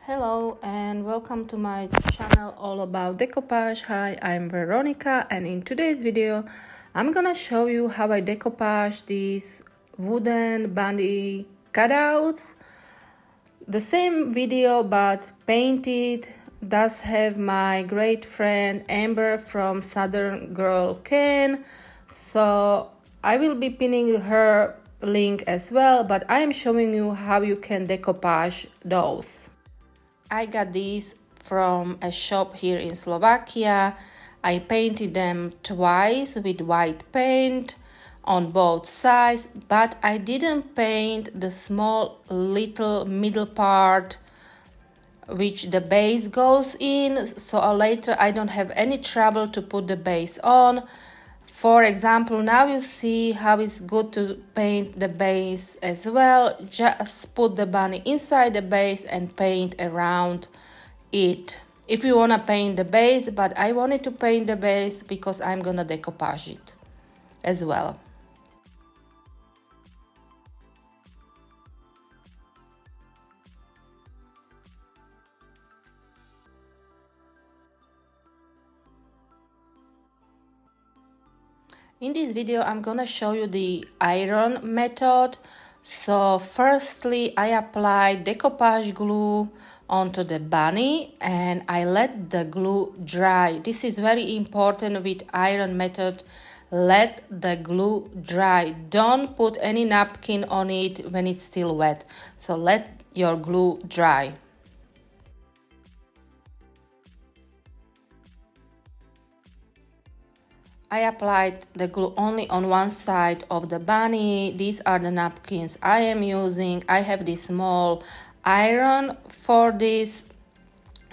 Hello and welcome to my channel all about decoupage. Hi, I'm Veronica, and in today's video I'm gonna show you how I decoupage these wooden bunny cutouts. The same video but painted does have my great friend Amber from Southern Girl Can, so I will be pinning her link as well, but I am showing you how you can decoupage those. I got these from a shop here in Slovakia. I painted them twice with white paint on both sides, but I didn't paint the small little middle part which the base goes in, so later I don't have any trouble to put the base on. For example, now you see how it's good to paint the base as well. Just put the bunny inside the base and paint around it. If you want to paint the base, but I wanted to paint the base because I'm gonna decoupage it as well. In this video, I'm gonna show you the iron method. So firstly, I applied decoupage glue onto the bunny and I let the glue dry. This is very important with iron method. Let the glue dry. Don't put any napkin on it when it's still wet. So let your glue dry. I applied the glue only on one side of the bunny. These are the napkins I am using. I have this small iron for this,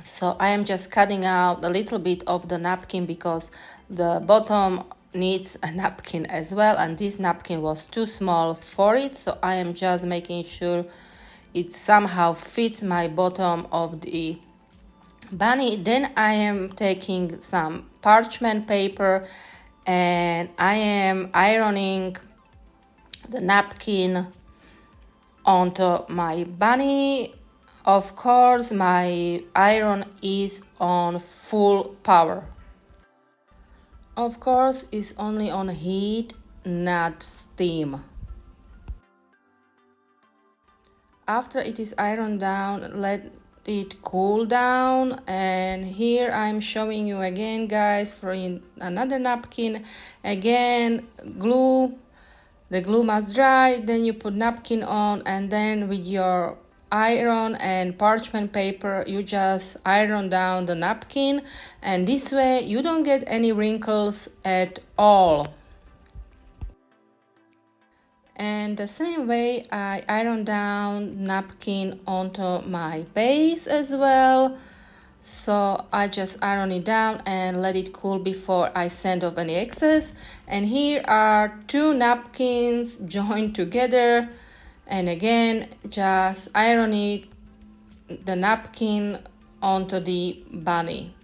so I am just cutting out a little bit of the napkin because the bottom needs a napkin as well, and this napkin was too small for it, so I am just making sure it somehow fits my bottom of the bunny. Then I am taking some parchment paper and I am ironing the napkin onto my bunny. Of course, my iron is on full power. Of course, it's only on heat, not steam. After it is ironed down, let it cool down, and here I'm showing you again, guys, for another napkin. Again, glue, the glue must dry, then you put napkin on, and then with your iron and parchment paper you just iron down the napkin, and this way you don't get any wrinkles at all. And the same way I iron down napkin onto my base as well. So I just iron it down and let it cool before I sand off any excess. And here are two napkins joined together, and again just iron it, the napkin onto the bunny.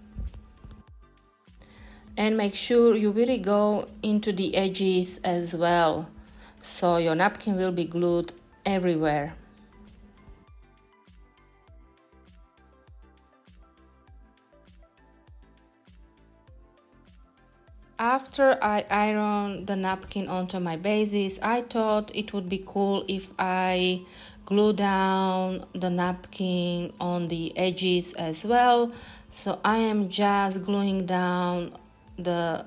And make sure you really go into the edges as well, so your napkin will be glued everywhere. After I iron the napkin onto my bases, I thought it would be cool if I glue down the napkin on the edges as well. So I am just gluing down the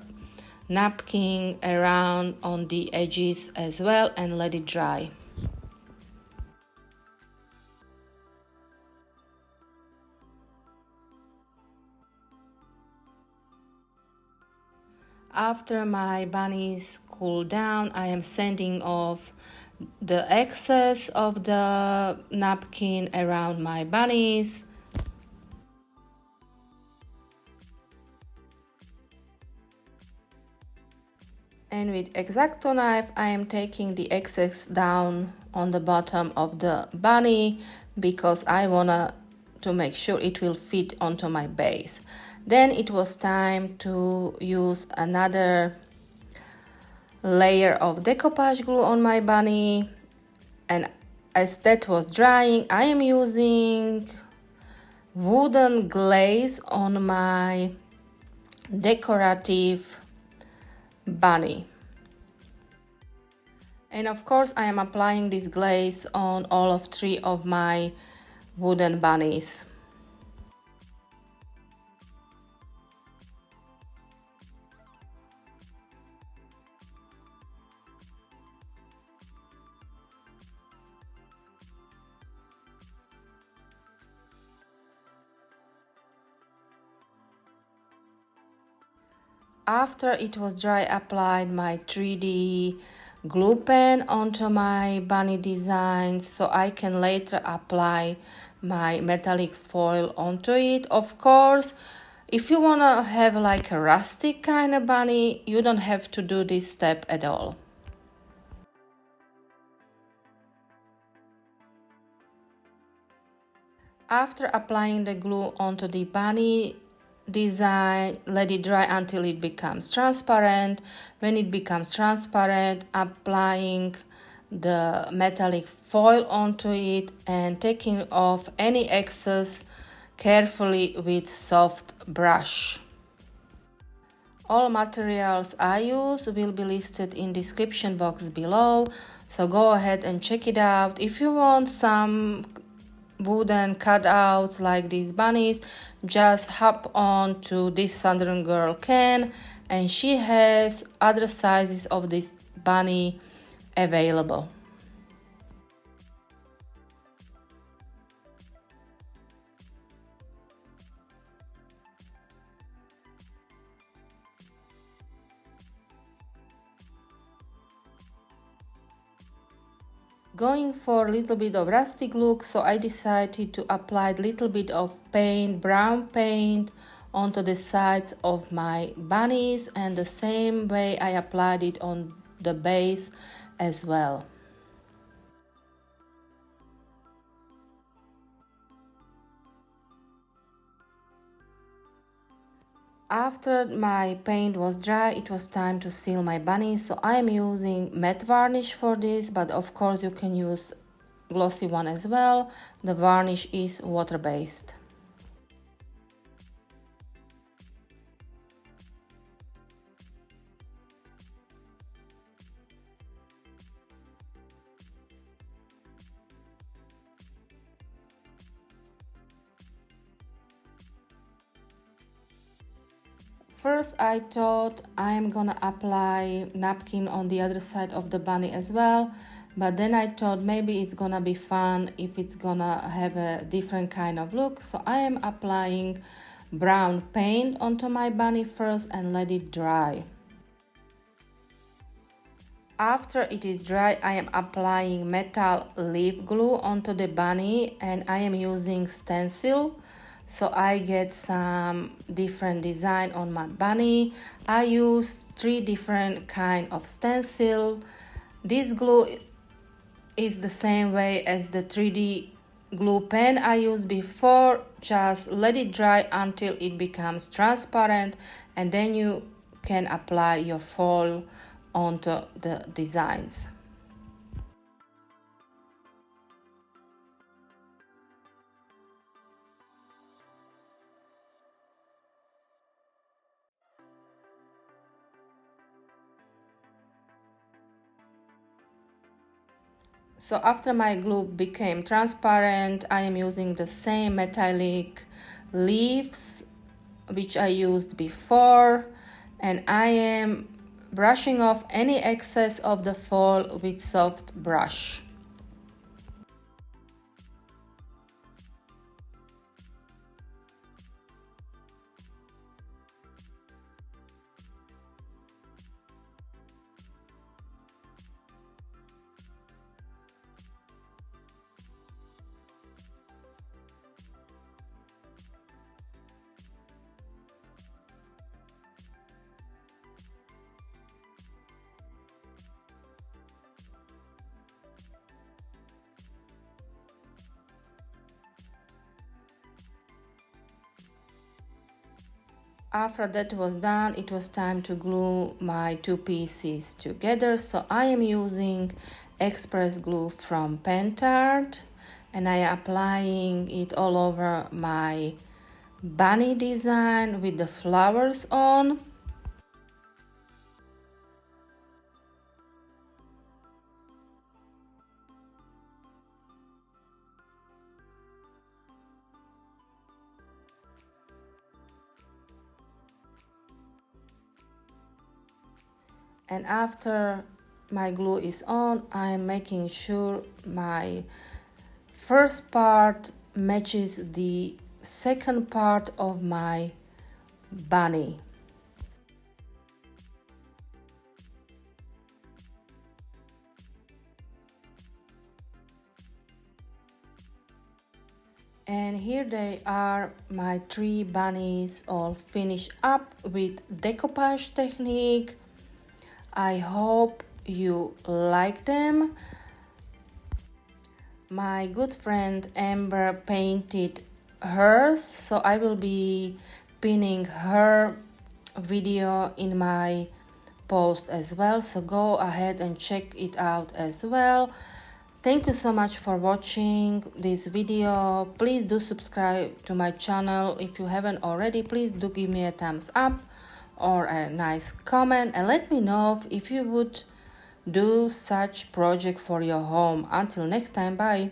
napkin around on the edges as well and let it dry. After my bunnies cool down, I am sanding off the excess of the napkin around my bunnies. And with X-Acto knife, I am taking the excess down on the bottom of the bunny because I wanna to make sure it will fit onto my base. Then it was time to use another layer of decoupage glue on my bunny, and as that was drying, I am using wooden glaze on my decorative bunny. And of course I am applying this glaze on all of 3 of my wooden bunnies. After it was dry, I applied my 3D glue pen onto my bunny designs so I can later apply my metallic foil onto it. Of course, if you want to have like a rustic kind of bunny, you don't have to do this step at all. After applying the glue onto the bunny design, let it dry until it becomes transparent. When it becomes transparent, applying the metallic foil onto it and taking off any excess carefully with soft brush. All materials I use will be listed in description box below, so go ahead and check it out. If you want some wooden cutouts like these bunnies, just hop on to this Southern Girl can, and she has other sizes of this bunny available. Going for a little bit of rustic look, so I decided to apply a little bit of paint, brown paint, onto the sides of my bunnies, and the same way I applied it on the base as well. After my paint was dry, it was time to seal my bunnies, so I am using matte varnish for this, but of course you can use glossy one as well. The varnish is water-based. First, I thought I'm gonna apply napkin on the other side of the bunny as well, but then I thought maybe it's gonna be fun if it's gonna have a different kind of look, so I am applying brown paint onto my bunny first and let it dry. After it is dry, I am applying metal leaf glue onto the bunny, and I am using stencil so I get some different design on my bunny. I use 3 different kind of stencil. This glue is the same way as the 3D glue pen I used before. Just let it dry until it becomes transparent, and then you can apply your foil onto the designs. So after my glue became transparent, I am using the same metallic leaves which I used before, and I am brushing off any excess of the foil with soft brush. After that was done, it was time to glue my 2 pieces together. So I am using express glue from Pentard, and I am applying it all over my bunny design with the flowers on. And after my glue is on, I'm making sure my first part matches the second part of my bunny. And here they are, my 3 bunnies all finished up with decoupage technique. I hope you like them. My good friend Amber painted hers, so I will be pinning her video in my post as well, so go ahead and check it out as well. Thank you so much for watching this video. Please do subscribe to my channel if you haven't already. Please do give me a thumbs up or a nice comment and let me know if you would do such project for your home. Until next time, bye.